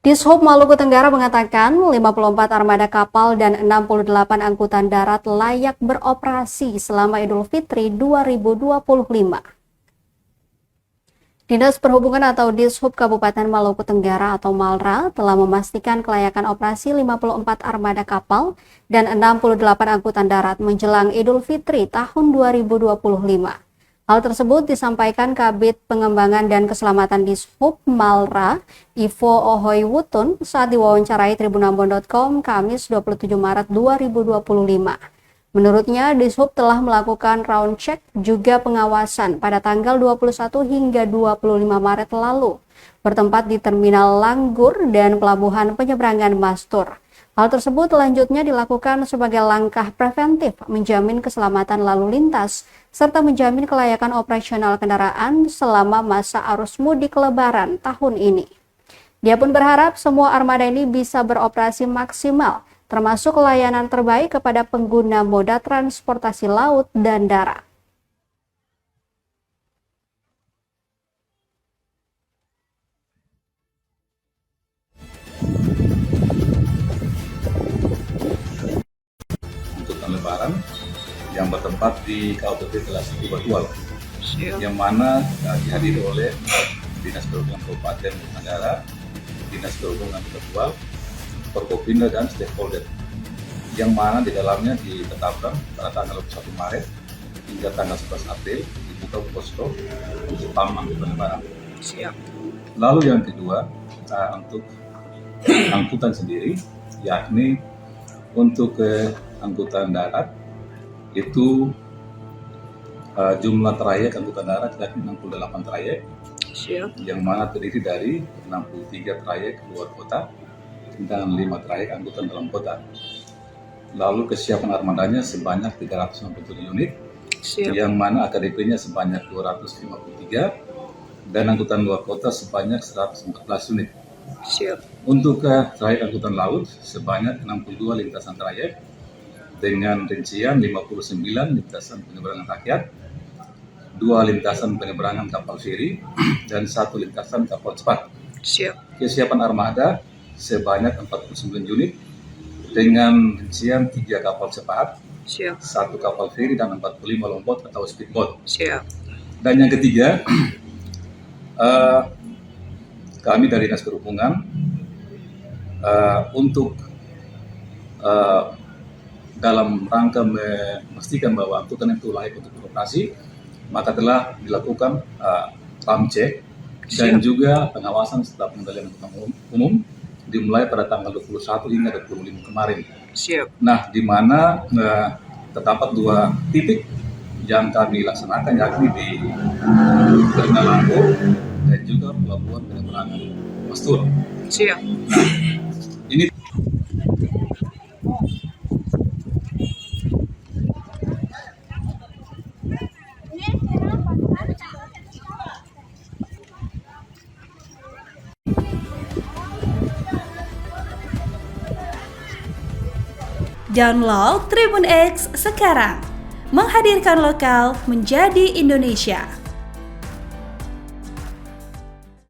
Dishub Maluku Tenggara mengatakan 54 armada kapal dan 68 angkutan darat layak beroperasi selama Idul Fitri 2025. Dinas Perhubungan atau Dishub Kabupaten Maluku Tenggara atau MALRA telah memastikan kelayakan operasi 54 armada kapal dan 68 angkutan darat menjelang Idul Fitri tahun 2025. Hal tersebut disampaikan Kabid Pengembangan dan Keselamatan Dishub MALRA, Ivo Ohoywutun, saat diwawancarai tribunambon.com Kamis 27 Maret 2025. Menurutnya, Dishub telah melakukan round check juga pengawasan pada tanggal 21 hingga 25 Maret lalu, bertempat di Terminal Langgur dan Pelabuhan Penyeberangan Mastur. Hal tersebut selanjutnya dilakukan sebagai langkah preventif menjamin keselamatan lalu lintas serta menjamin kelayakan operasional kendaraan selama masa arus mudik Lebaran tahun ini. Dia pun berharap semua armada ini bisa beroperasi maksimal, termasuk layanan terbaik kepada pengguna moda transportasi laut dan darat. Lebaran yang bertempat di Kabupaten Telasi Batual, yang mana dihadiri oleh Dinas Perhubungan Kabupaten Tenggara, Dinas Perhubungan Batual, Forkopimda dan stakeholder, yang mana di dalamnya ditetapkan pada tanggal 21 Maret hingga tanggal 11 April dibuka posko untuk angkutan Lebaran. Lalu yang kedua untuk angkutan sendiri, yakni untuk angkutan darat itu jumlah trayek angkutan darat yakni 68 trayek, yang mana terdiri dari 63 trayek luar kota dan 5 trayek angkutan dalam kota. Lalu kesiapan armadanya sebanyak 367 unit, yang mana AKDP-nya sebanyak 253 dan angkutan luar kota sebanyak 114 unit. Untuk trayek angkutan laut sebanyak 62 lintasan trayek dengan rincian 59 lintasan penyeberangan rakyat, 2 lintasan penyeberangan kapal feri, dan 1 lintasan kapal cepat. Kesiapan armada sebanyak 49 unit dengan rincian 3 kapal cepat, 1 kapal feri, dan 45 longboat atau speedboat. Dan yang ketiga, kami dari Dinas Perhubungan untuk dalam rangka memastikan bahwa angkutan itu layak untuk beroperasi, maka telah dilakukan ram check dan juga pengawasan setelah pengendalian angkutan umum dimulai pada tanggal 21 hingga 25 kemarin. Nah, di mana terdapat 2 titik yang kami laksanakan, yakni di Terminal Langgur dan juga Pelabuhan Penyeberangan Mastur. Nah, ini Download Tribun X sekarang, menghadirkan lokal menjadi Indonesia.